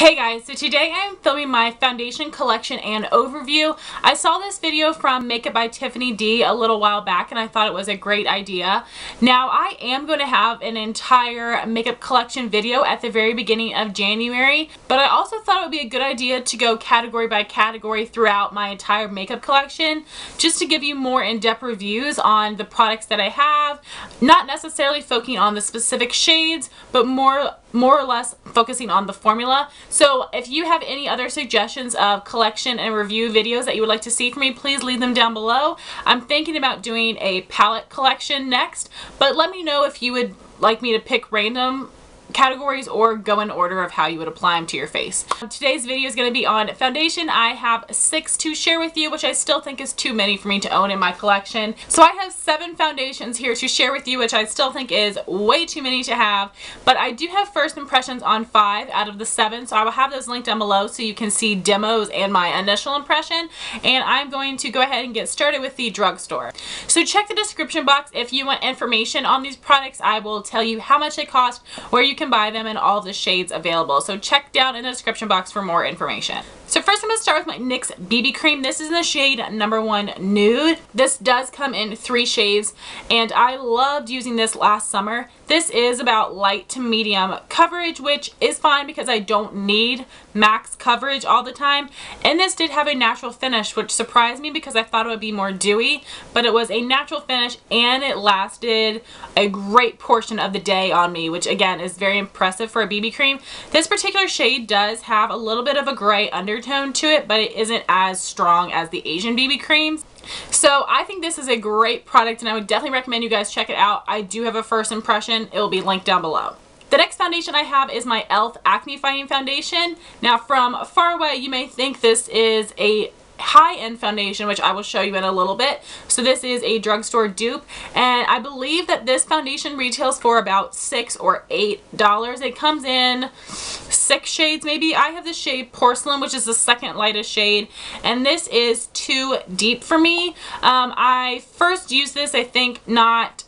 Hey guys, so today I am filming my foundation collection and overview. I saw this video from Makeup by Tiffany D a little while back and I thought it was a great idea. Now I am going to have an entire makeup collection video at the very beginning of January, but I also thought it would be a good idea to go category by category throughout my entire makeup collection just to give you more in-depth reviews on the products that I have, not necessarily focusing on the specific shades, but more or less focusing on the formula. So if you have any other suggestions of collection and review videos that you would like to see from me, please leave them down below. I'm thinking about doing a palette collection next, but let me know if you would like me to pick random categories or go in order of how you would apply them to your face. Today's video is going to be on foundation. I have 6 to share with you, which I still think is too many for me to own in my collection. So I have 7 foundations here to share with you, which I still think is way too many to have, but I do have first impressions on 5 out of the 7, so I will have those linked down below so you can see demos and my initial impression, and I'm going to go ahead and get started with the drugstore. So check the description box if you want information on these products. I will tell you how much they cost, where you can buy them, and all of the shades available. So check down in the description box for more information. So first I'm going to start with my NYX BB Cream. This is in the shade number 1 Nude. This does come in 3 shades and I loved using this last summer. This is about light to medium coverage, which is fine because I don't need max coverage all the time. And this did have a natural finish, which surprised me because I thought it would be more dewy, but it was a natural finish and it lasted a great portion of the day on me, which again is very impressive for a BB cream. This particular shade does have a little bit of a gray undertone to it, but it isn't as strong as the Asian BB creams. So I think this is a great product and I would definitely recommend you guys check it out. I do have a first impression. It will be linked down below. The next foundation I have is my e.l.f. Acne Fighting Foundation. Now from far away you may think this is a high-end foundation, which I will show you in a little bit. So this is a drugstore dupe and I believe that this foundation retails for about $6 or $8. It comes in 6 shades maybe. I have the shade Porcelain, which is the second lightest shade, and this is too deep for me. I first used this, I think not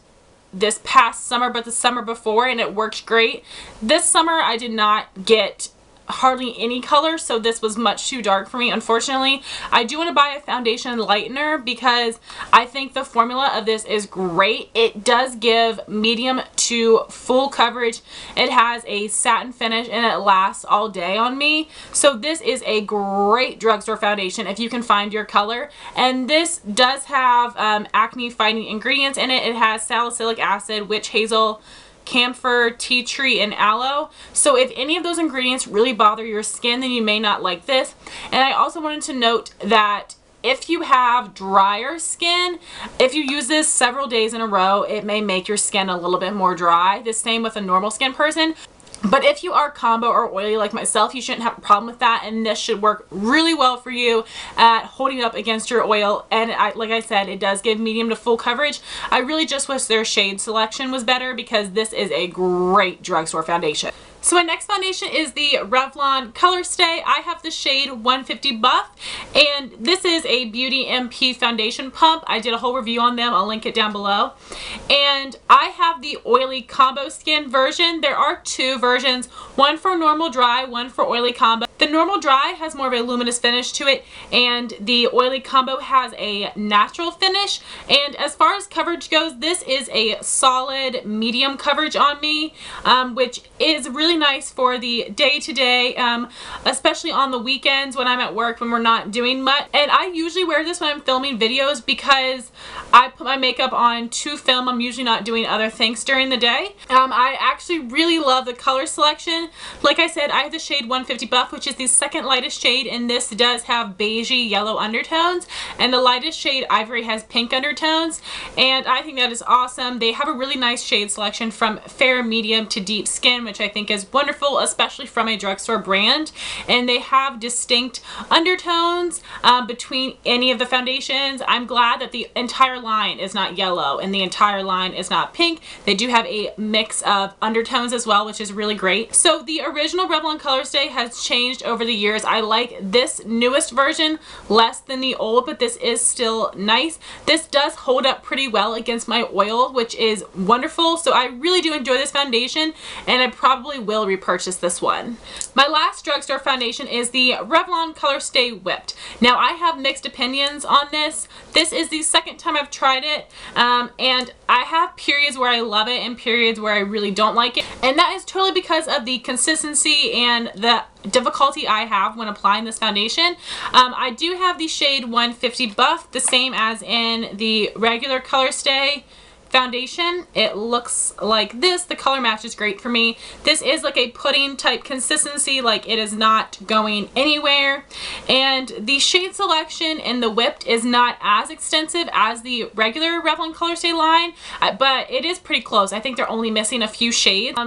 this past summer but the summer before, and it worked great. This summer I did not get hardly any color, so this was much too dark for me, unfortunately. I do want to buy a foundation lightener because I think the formula of this is great. It does give medium to full coverage. It has a satin finish and it lasts all day on me. So this is a great drugstore foundation if you can find your color. And this does have acne fighting ingredients in it. It has salicylic acid, witch hazel, camphor, tea tree, and aloe. So if any of those ingredients really bother your skin, then you may not like this. And I also wanted to note that if you have drier skin, if you use this several days in a row, it may make your skin a little bit more dry. The same with a normal skin person. But if you are combo or oily like myself, you shouldn't have a problem with that, and this should work really well for you at holding up against your oil. And like I said, it does give medium to full coverage. I really just wish their shade selection was better because this is a great drugstore foundation. So my next foundation is the Revlon Colorstay. I have the shade 150 Buff, and this is a Beauty MP foundation pump. I did a whole review on them. I'll link it down below. And I have the oily combo skin version. There are 2 versions, one for normal dry, one for oily combo. The normal dry has more of a luminous finish to it, and the oily combo has a natural finish. And as far as coverage goes, this is a solid medium coverage on me, which is really nice for the day-to-day, especially on the weekends when I'm at work when we're not doing much. And I usually wear this when I'm filming videos because I put my makeup on to film. I'm usually not doing other things during the day. I actually really love the color selection. Like I said, I have the shade 150 Buff, which is the second lightest shade, and this does have beigey yellow undertones, and the lightest shade Ivory has pink undertones, and I think that is awesome. They have a really nice shade selection from fair, medium to deep skin, which I think is wonderful, especially from a drugstore brand. And they have distinct undertones between any of the foundations. I'm glad that the entire line is not yellow and the entire line is not pink. They do have a mix of undertones as well, which is really great. So the original Revlon Colorstay has changed changed over the years. I like this newest version less than the old, but this is still nice. This does hold up pretty well against my oil, which is wonderful. So I really do enjoy this foundation, and I probably will repurchase this one. My last drugstore foundation is the Revlon Colorstay Whipped. Now I have mixed opinions on this. This is the second time I've tried it, and I have periods where I love it and periods where I really don't like it, and that is totally because of the consistency and the difficulty I have when applying this foundation. I do have the shade 150 Buff, the same as in the regular Colorstay foundation. It looks like this. The color match is great for me. This is like a pudding type consistency, like it is not going anywhere. And the shade selection in the Whipped is not as extensive as the regular Revlon Colorstay line, but it is pretty close. I think they're only missing a few shades.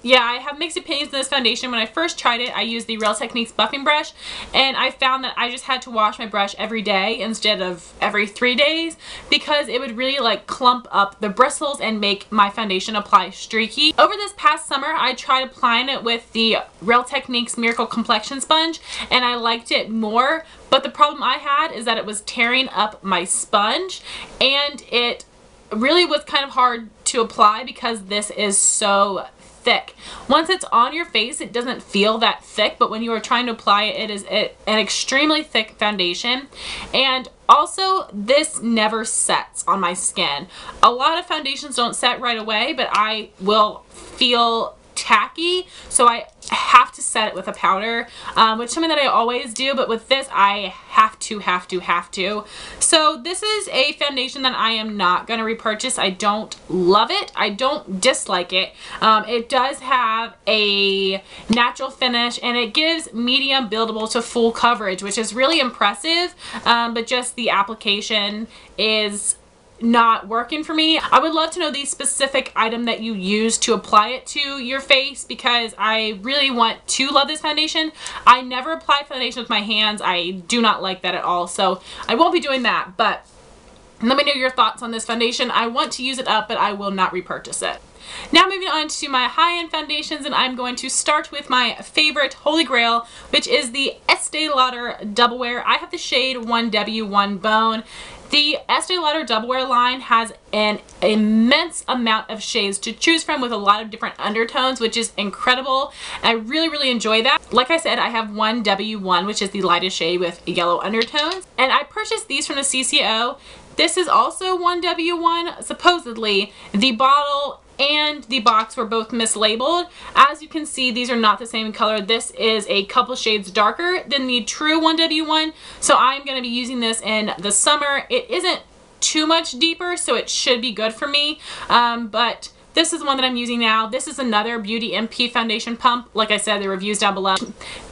Yeah, I have mixed opinions on this foundation. When I first tried it, I used the Real Techniques buffing brush, and I found that I just had to wash my brush every day instead of every 3 days, because it would really like clump up the bristles and make my foundation apply streaky. Over this past summer, I tried applying it with the Real Techniques Miracle Complexion Sponge, and I liked it more, but the problem I had is that it was tearing up my sponge, and it really was kind of hard to apply because this is so thick. Once it's on your face, it doesn't feel that thick, but when you are trying to apply it, it is an extremely thick foundation. And also, this never sets on my skin. A lot of foundations don't set right away, but I will feel tacky, so I have to set it with a powder, which is something that I always do, but with this I have to. So this is a foundation that I am not going to repurchase. I don't love it. I don't dislike it. It does have a natural finish, and it gives medium buildable to full coverage, which is really impressive, but just the application is not working for me. I would love to know the specific item that you use to apply it to your face, because I really want to love this foundation. I never apply foundation with my hands. I do not like that at all, so I won't be doing that. But let me know your thoughts on this foundation. I want to use it up, but I will not repurchase it. Now moving on to my high-end foundations, and I'm going to start with my favorite holy grail, which is the Estee Lauder Double Wear. I have the shade 1W1 Bone. The Estee Lauder Double Wear line has an immense amount of shades to choose from with a lot of different undertones, which is incredible. I really enjoy that. Like I said, I have 1W1, which is the lightest shade with yellow undertones, and I purchased these from the CCO. This is also 1W1. Supposedly, the bottle and the box were both mislabeled. As you can see, these are not the same color. This is a couple shades darker than the true 1W1, so I'm going to be using this in the summer. It isn't too much deeper, so it should be good for me, but this is the one that I'm using now. This is another Beauty MP foundation pump. Like I said, the review's down below.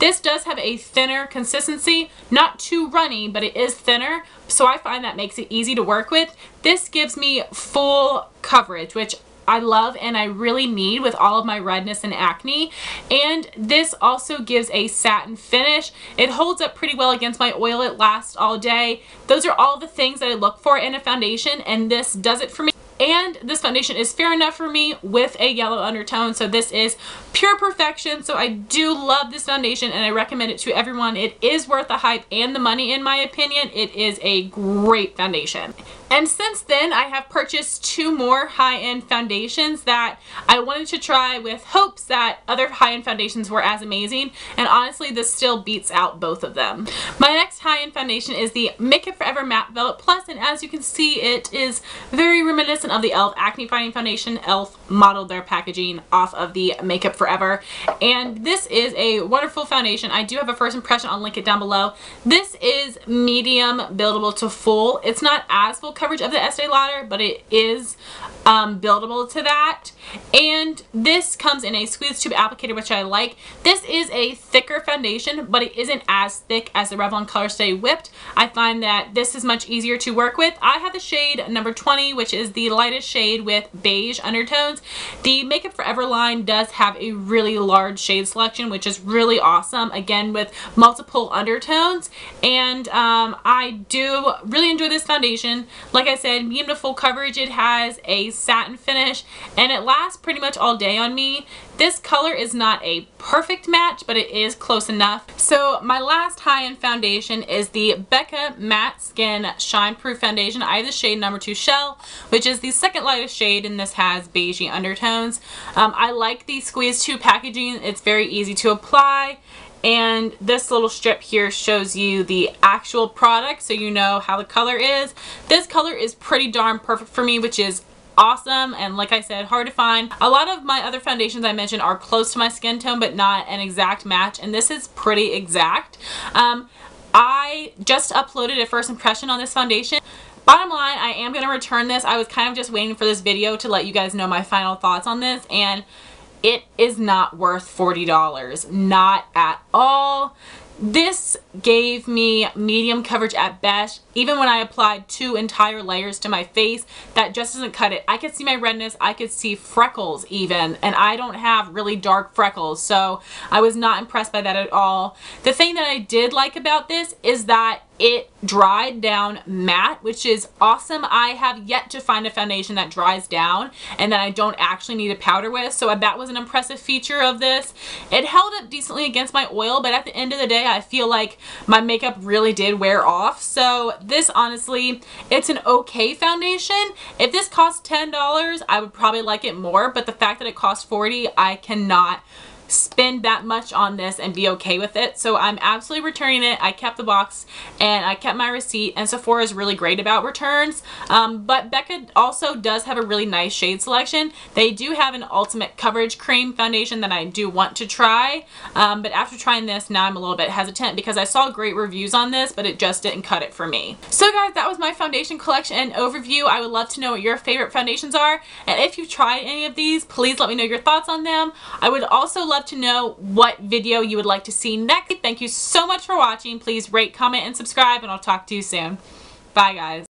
This does have a thinner consistency, not too runny, but it is thinner, so I find that makes it easy to work with. This gives me full coverage, which I love and I really need with all of my redness and acne. And this also gives a satin finish. It holds up pretty well against my oil. It lasts all day. Those are all the things that I look for in a foundation, and this does it for me. And this foundation is fair enough for me with a yellow undertone, so this is pure perfection. So I do love this foundation and I recommend it to everyone. It is worth the hype and the money, in my opinion. It is a great foundation. And since then, I have purchased 2 more high-end foundations that I wanted to try with hopes that other high-end foundations were as amazing, and honestly, this still beats out both of them. My next high-end foundation is the Make It Forever Matte Velvet Plus, and as you can see, it is very reminiscent of the e.l.f. Acne Fighting Foundation. e.l.f. modeled their packaging off of the Make It Forever, and this is a wonderful foundation. I do have a first impression. I'll link it down below. This is medium buildable to full. It's not as full coverage of the Estee Lauder, but it is buildable to that. And this comes in a squeeze tube applicator, which I like. This is a thicker foundation, but it isn't as thick as the Revlon Colorstay Whipped. I find that this is much easier to work with. I have the shade number 20, which is the lightest shade with beige undertones. The Make It Forever line does have a really large shade selection, which is really awesome, again with multiple undertones. And I do really enjoy this foundation. Like I said, medium to full coverage. It has a satin finish, and it lasts pretty much all day on me. This color is not a perfect match, but it is close enough. So my last high-end foundation is the Becca Matte Skin Shine Proof Foundation. I have the shade number 2 Shell, which is the second lightest shade, and this has beigey undertones. I like the Squeeze 2 packaging. It's very easy to apply. And this little strip here shows you the actual product so you know how the color is. This color is pretty darn perfect for me, which is awesome, and like I said, hard to find. A lot of my other foundations I mentioned are close to my skin tone but not an exact match, and this is pretty exact. I just uploaded a first impression on this foundation. Bottom line, I am going to return this. I was kind of just waiting for this video to let you guys know my final thoughts on this, and it is not worth $40. Not at all. This gave me medium coverage at best. Even when I applied 2 entire layers to my face, that just doesn't cut it. I could see my redness, I could see freckles even, and I don't have really dark freckles, so I was not impressed by that at all. The thing that I did like about this is that it dried down matte, which is awesome. I have yet to find a foundation that dries down and that I don't actually need a powder with, so that was an impressive feature of this. It held up decently against my oil, but at the end of the day, I feel like my makeup really did wear off. So this, honestly, it's an okay foundation. If this cost $10, I would probably like it more, but the fact that it costs $40, I cannot spend that much on this and be okay with it. So I'm absolutely returning it. I kept the box and I kept my receipt, and Sephora is really great about returns. But Becca also does have a really nice shade selection. They do have an Ultimate Coverage Cream foundation that I do want to try, but after trying this, now I'm a little bit hesitant because I saw great reviews on this, but it just didn't cut it for me. So guys, that was my foundation collection and overview. I would love to know what your favorite foundations are, and if you've tried any of these, please let me know your thoughts on them. I would also love to know what video you would like to see next. Thank you so much for watching. Please rate, comment, and subscribe, and I'll talk to you soon. Bye guys.